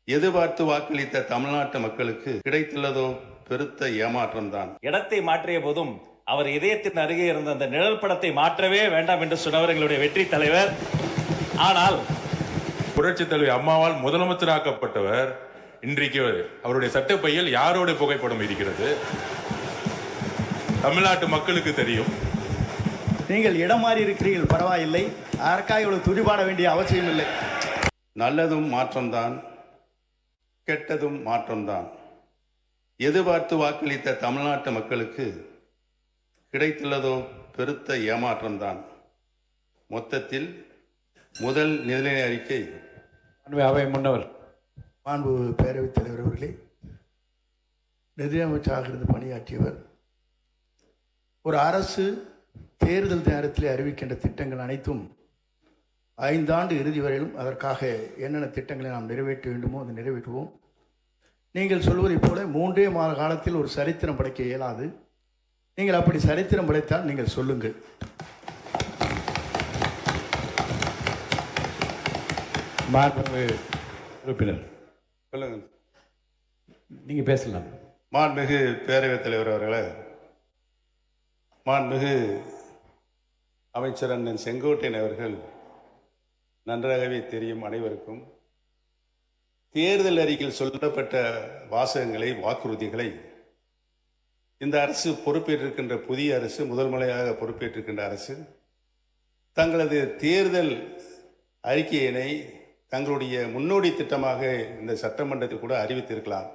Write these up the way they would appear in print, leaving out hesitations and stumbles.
எதிர்பார்த்து வாக்களித்த தமிழ்நாட்டு மக்களுக்கு கிடைத்துள்ளதோ பெருத்த ஏமாற்றம்தான். இடத்தை மாற்றிய போதும் அவர் இதயத்தின் அருகே இருந்த அந்த நிழல் படத்தை மாற்றவே வேண்டாம் என்று சொன்னவர் எங்களுடைய வெற்றி தலைவர். ஆனால் புரட்சி தலைவி அம்மாவால் முதலமைச்சராக்கப்பட்டவர் இன்றைக்கு அவருடைய சட்டப்பையில் யாரோட புகைப்படம் இருக்கிறது? தமிழ்நாட்டு மக்களுக்கு தெரியும். நீங்கள் இடம் மாறி இருக்கிறீர்கள், பரவாயில்லை. அதற்காக இவ்வளவு துடிபாட வேண்டிய அவசியம் இல்லை. நல்லதும் மாற்றம்தான், கெட்டதும் மாற்றம்தான். எதிர்பார்த்து வாக்களித்த தமிழ்நாட்டு மக்களுக்கு கிடைத்துள்ளதோ பெருத்த ஏமாற்றம்தான். மொத்தத்தில் முதல் நிதிநிலை அறிக்கை அவை முன்னவர் மாண்பு பேரவைத் தலைவர் அவர்களே, நிதியமைச்சராக இருந்து பணியாற்றியவர். ஒரு அரசு தேர்தல் நேரத்தில் அறிவிக்கின்ற திட்டங்கள் அனைத்தும் 5 ஆண்டு இறுதி வரையிலும் அதற்காக என்னென்ன திட்டங்களை நாம் நிறைவேற்ற வேண்டுமோ அதை நிறைவேற்றுவோம். நீங்கள் சொல்வதைப் போல 3 மாத காலத்தில் ஒரு சரித்திரம் படைக்க இயலாது. நீங்கள் அப்படி சரித்திரம் படைத்தால் நீங்கள் சொல்லுங்கள். உறுப்பினர் சொல்லுங்க. நீங்க பேசலாம். மாண்புமிகு பேரவைத் தலைவர் அவர்களே, மாண்புமிகு அமைச்சர் அண்ணன் செங்கோட்டையன் அவர்கள் நன்றாகவே தெரியும் அனைவருக்கும். தேர்தல் அறிக்கையில் சொல்லப்பட்ட வாசகங்களை, வாக்குறுதிகளை இந்த அரசு பொறுப்பேற்றிருக்கின்ற புதிய அரசு, முதல் முறையாக பொறுப்பேற்றிருக்கின்ற அரசு தங்களது தேர்தல் அறிக்கையினை தங்களுடைய முன்னோடி திட்டமாக இந்த சட்டமன்றத்தில் கூட அறிவித்திருக்கலாம்.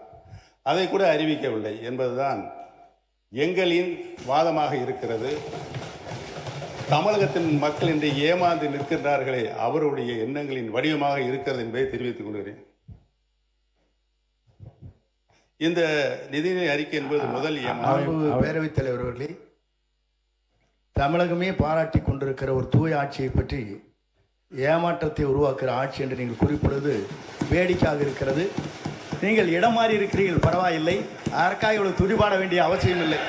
அதை கூட அறிவிக்கவில்லை என்பதுதான் எங்களின் வாதமாக இருக்கிறது. தமிழகத்தின் மக்கள் இன்று ஏமாந்து நிற்கின்றார்களே, அவருடைய எண்ணங்களின் வடிவமாக இருக்கிறது என்பதை தெரிவித்துக் கொள்கிறேன். இந்த நிதிநிலை அறிக்கை என்பது முதல் பேரவைத் தலைவர் அவர்களே, தமிழகமே பாராட்டி கொண்டிருக்கிற ஒரு தூய ஆட்சியை பற்றி ஏமாற்றத்தை உருவாக்குகிற ஆட்சி என்று நீங்கள் குறிப்பிடுவது வேடிக்கையாக இருக்கிறது. நீங்கள் இடம் மாறி இருக்கிறீர்கள், பரவாயில்லை. அதற்காக இவ்வளவு துடிபாட வேண்டிய அவசியம் இல்லை.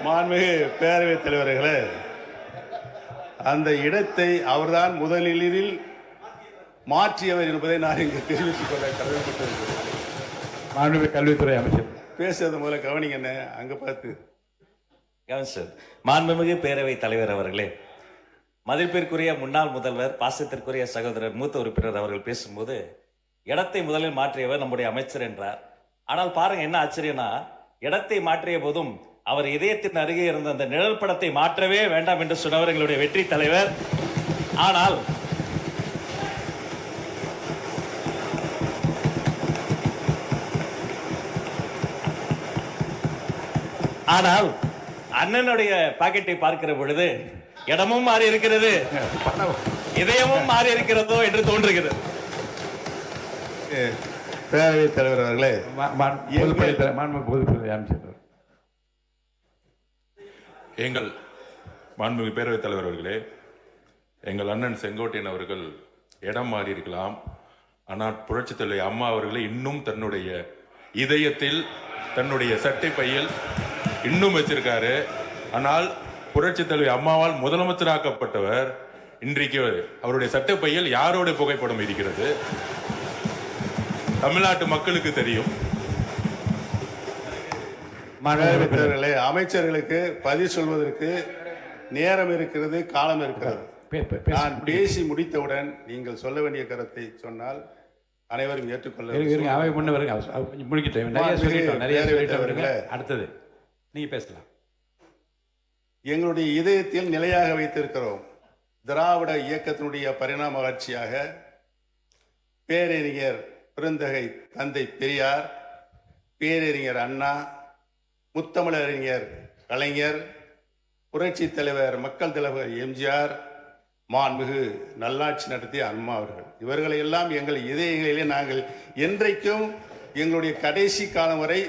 மாண்புமிகு பேரவைத் தலைவர்களே, அந்த இடத்தை அவர்தான் முதலில் மாற்றியவர் என்பதை நான் இங்கு தெரிவித்துக் கொள்ள கடமைப்பட்டிருக்கிறேன். மாண்புமிகு கல்வித்துறை அமைச்சர் பேசுறது முதல்ல கவனிங்க. அங்க பார்த்து சார், மாண்புமிகு பேரவைத் தலைவர் அவர்களே, மதிப்பிற்குரிய முன்னாள் முதல்வர், பாசத்திற்குரிய சகோதரர் மூத்த உறுப்பினர் அவர்கள் பேசும்போது இடத்தை முதலில் மாற்றியவர் நம்முடைய அமைச்சர் என்றார். ஆனால் பாருங்க என்ன ஆச்சரியம்னா, இடத்தை மாற்றிய போதும் அவர் இதயத்தின் அருகே இருந்த அந்த நிழல் படத்தை மாற்றவே வேண்டாம் என்று சொன்னவர் எங்களுடைய வெற்றி தலைவர். ஆனால் அண்ணனுடைய பாக்கெட்டை பார்க்கிற பொழுது இடமும் மாறி இருக்கிறது, இதயமும் மாறி இருக்கிறதோ என்று தோன்றுகிறது. பேரவைத் தலைவர் அவர்களே, எங்கள் மாண்புமிகு பேரவைத் தலைவர் அவர்களே, எங்கள் அண்ணன் செங்கோட்டையன் அவர்கள் இடம் மாறி இருக்கலாம். ஆனால் புரட்சி தலைவி அம்மா அவர்களை இன்னும் தன்னுடைய இதயத்தில், தன்னுடைய சட்டை பையில் இன்னும் வச்சிருக்காரு. ஆனால் புரட்சி தலைவி அம்மாவால் முதலமைச்சராக்கப்பட்டவர் இன்றைக்கு அவருடைய சட்டப்பையில் யாரோட புகைப்படம் இருக்கிறது? தமிழ்நாட்டு மக்களுக்கு தெரியும். அமைச்சர்களுக்கு பதில் சொல்வதற்கு நேரம் இருக்கிறது, காலம் இருக்கிறது. நான் பேசி முடித்தவுடன் நீங்கள் சொல்ல வேண்டிய கருத்தை சொன்னால் அனைவரும் ஏற்றுக்கொள்ள. அடுத்தது நீங்க பேசலாம். எங்களுடைய இதயத்தில் நிலையாக வைத்திருக்கிறோம். திராவிட இயக்கத்தினுடைய பரிணாம வளர்ச்சியாக பேரறிஞர் பெருந்தகை தந்தை பெரியார், பேரறிஞர் அண்ணா, முத்தமிழறிஞர் கலைஞர், புரட்சி தலைவர் மக்கள் தலைவர் எம்ஜிஆர், மாண்புமிகு நல்லாட்சி நடத்திய அம்மா அவர்கள், இவர்களை எல்லாம் எங்கள் இதயங்களிலே நாங்கள் என்றைக்கும் எங்களுடைய கடைசி காலம் வரை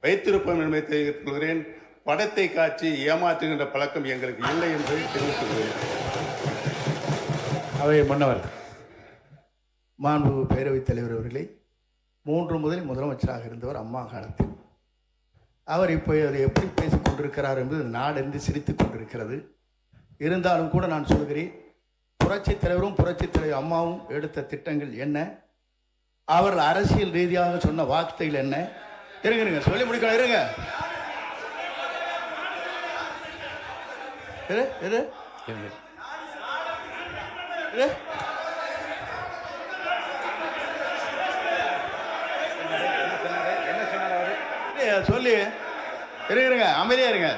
வைத்திருப்போம் என்பதை தெரிவித்துக் கொள்கிறேன். படத்தை காட்சி ஏமாற்றுகின்ற பழக்கம் எங்களுக்கு இல்லை என்று தெரிவித்துக் கொள்கிறேன். அவை முன்னவர் மாண்பு பேரவைத் தலைவர் அவர்களே, 3 முதல் முதலமைச்சராக இருந்தவர் அம்மா காலத்தில். அவர் இப்போ அதை எப்படி பேசிக் கொண்டிருக்கிறார் என்பது நாடென்று சிரித்துக் கொண்டிருக்கிறது. இருந்தாலும் கூட நான் சொல்கிறேன், புரட்சித் தலைவரும் புரட்சித் தலைவர் அம்மாவும் எடுத்த திட்டங்கள் என்ன, அவர்கள் அரசியல் ரீதியாக சொன்ன வார்த்தைகள் என்ன? இருங்க சொல்லி முடிக்கணும். இருங்க இரு இரு இரு. சொல்லி இருங்க, அமைதியா இருங்க.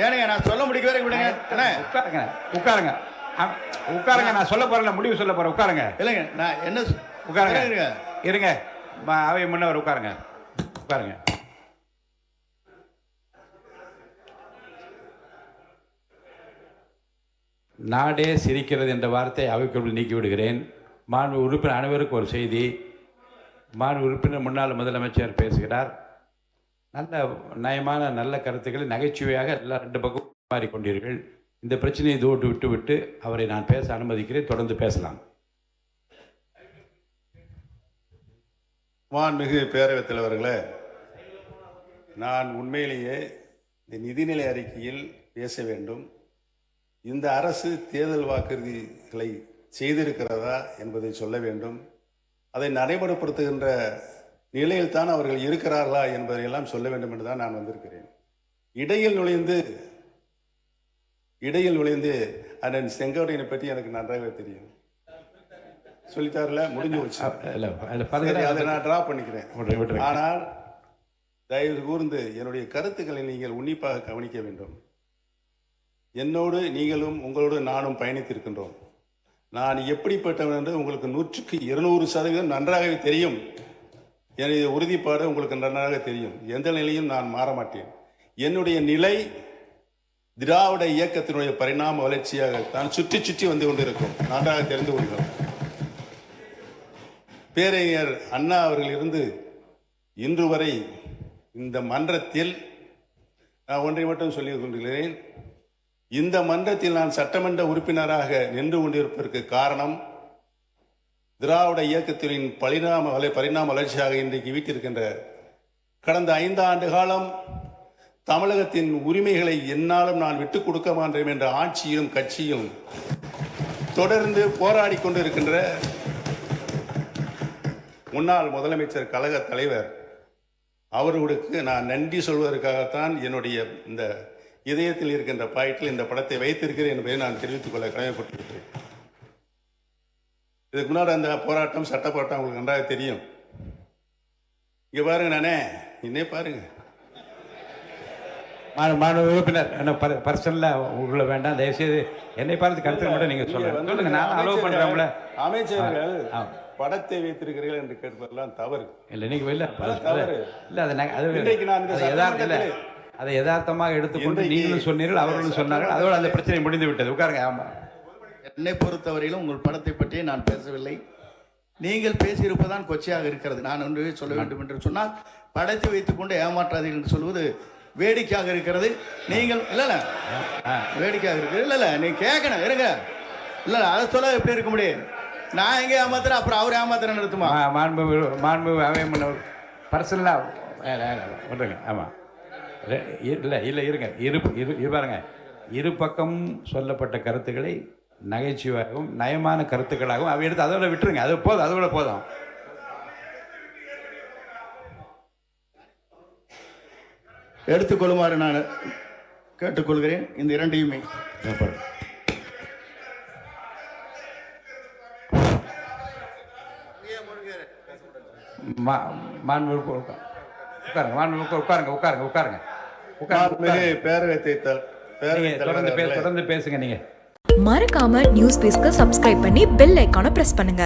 ஏனுங்க நான் சொல்ல முடிக்கவே விடுங்க. உட்காருங்க உட்காருங்க, நான் சொல்ல போறேன், முடிவு சொல்ல போறேன். உட்காருங்க. இல்லைங்க, நான் என்ன உட்காருங்க. இருங்க, அவை முன்னவர் உட்காருங்க. உட்காருங்க. நாடே சிரிக்கிறது என்ற வார்த்தை அவைக்குள் நீக்கி விடுகிறேன். மாண்பு உறுப்பினர் அனைவருக்கும் ஒரு செய்தி. மாண்பு உறுப்பினர் முன்னாள் முதலமைச்சர் பேசுகிறார். நல்ல நயமான நல்ல கருத்துக்களை நகைச்சுவையாக எல்லாம் ரெண்டு பக்கம் மாறிக்கொண்டீர்கள். இந்த பிரச்சனையை தூட்டு விட்டு விட்டு அவரை நான் பேச அனுமதிக்கிறேன். தொடர்ந்து பேசலாம். மாண்புமிகு பேரவைத் தலைவர்களே, நான் உண்மையிலேயே இந்த நிதிநிலை அறிக்கையில் பேச வேண்டும். இந்த அரசு தேர்தல் வாக்குறுதிகளை செய்திருக்கிறதா என்பதை சொல்ல வேண்டும். அதை நடைமுறைப்படுத்துகின்ற நிலையில் தான் அவர்கள் இருக்கிறார்களா என்பதையெல்லாம் சொல்ல வேண்டும் என்று தான் நான் வந்திருக்கிறேன். இடையில் நுழைந்து அண்ணன் செங்கோட்டையனை பற்றி எனக்கு நன்றாகவே தெரியும். சொல்லிட்டாருல, முடிஞ்சு வச்சு அதை நான் டிரா பண்ணிக்கிறேன். ஆனால் தயவு கூர்ந்து என்னுடைய கருத்துக்களை நீங்கள் உன்னிப்பாக கவனிக்க வேண்டும். என்னோடு நீங்களும் உங்களோடு நானும் பயணித்திருக்கின்றோம். நான் எப்படிப்பட்டவன் என்று உங்களுக்கு 100% நன்றாகவே தெரியும். எனது உறுதிப்பாடு உங்களுக்கு நன்றாக தெரியும். எந்த நிலையும் நான் மாற மாட்டேன். என்னுடைய நிலை திராவிட இயக்கத்தினுடைய பரிணாம வளர்ச்சியாக தான் சுற்றி வந்து கொண்டிருக்கும். நன்றாக தெரிந்து கொள்கிறோம். பேரறிஞர் அண்ணா அவர்கள் இருந்து இன்று வரை இந்த மன்றத்தில் நான் ஒன்றை மட்டும் சொல்லிக் கொண்டிருக்கிறேன். இந்த மன்றத்தில் நான் சட்டமன்ற உறுப்பினராக நின்று கொண்டிருப்பதற்கு காரணம் திராவிட இயக்கத்தின் பரிணாம வளர்ச்சியாக இன்றைக்கு வீட்டிருக்கின்ற கடந்த 5 ஆண்டு காலம் தமிழகத்தின் உரிமைகளை என்னாலும் நான் விட்டுக் கொடுக்க மாட்டேன் என்ற ஆட்சியும் கட்சியும் தொடர்ந்து போராடி கொண்டிருக்கின்ற முன்னாள் முதலமைச்சர் கழக தலைவர் அவர்களுக்கு நான் நன்றி சொல்வதற்காகத்தான் என்னுடைய இந்த இதயத்தில் இருக்கின்ற பாயிண்டில் இந்த படத்தை வைத்திருக்கிறேன் என்பதை நான் தெரிவித்துக் கொள்ள கடமைப்பட்டிருக்கிறேன். இதுக்கு முன்னாடி அந்த போராட்டம் சட்ட போராட்டம் உங்களுக்கு நன்றாக தெரியும். இங்க பாருங்க, நானே இன்னே பாருங்க. மாணவ உறுப்பினர் என்ன பர்சனலாக உள்ள வேண்டாம், தயவுசெய்து என்னை பார்த்து கருத்து மட்டும் நீங்கள் சொல்லுங்க. நான் அலோவ் பண்ணுறோம்ல. அமைச்சர்கள் படத்தை வைத்திருக்கிறீர்கள் என்று கேட்பதெல்லாம் தவறு இல்லை. நீங்கள் இல்லை அதை யதார்த்தமாக எடுத்துக்கொண்டு நீங்களும் சொன்னீர்கள், அவர்களும் சொன்னார்கள். அதோடு அந்த பிரச்சனை முடிந்து விட்டது. உட்காருங்க. ஆமாம், என்னை பொறுத்தவரையிலும் உங்கள் படத்தை பற்றி நான் பேசவில்லை. நீங்கள் பேசியிருப்பதான் கொச்சையாக இருக்கிறது. நான் ஒன்றுவே சொல்ல வேண்டும் என்று சொன்னால், படத்தை வைத்துக்கொண்டு ஏமாற்றாதீர்கள் என்று சொல்வது வேடிக்கையாக இருக்கிறது. நீங்கள் இல்லை வேடிக்கையாக இருக்கிறது. இல்லை நீங்கள் கேட்கணும். இருங்க. இல்லை அதை சொல்ல எப்படி இருக்க முடியும்? நான் எங்கே ஏமாத்துறேன், அப்புறம் அவர் ஏமாத்துறேன்னு நிறுத்துமா? மாண்பு அவையம்மன் பர்சனலாக விட்டுருங்க. ஆமாம், இல்லை இருங்க. பாருங்க, இரு பக்கம் சொல்லப்பட்ட கருத்துக்களை நகைச்சுவையாகவும் நயமான கருத்துக்களாகவும் அவை எடுத்து அதோட விட்டுருங்க. அது போதும், அதோட போதும். எடுத்துக்கொள்ளுமாறு நான் கேட்டுக்கொள்கிறேன். இந்த இரண்டையுமே தொடர்ந்து பேசுங்க. நீங்க மறக்காம நியூஸ் பேஸ்க்கு சப்ஸ்கிரைப் பண்ணி பெல் ஐகானை பிரஸ் பண்ணுங்க.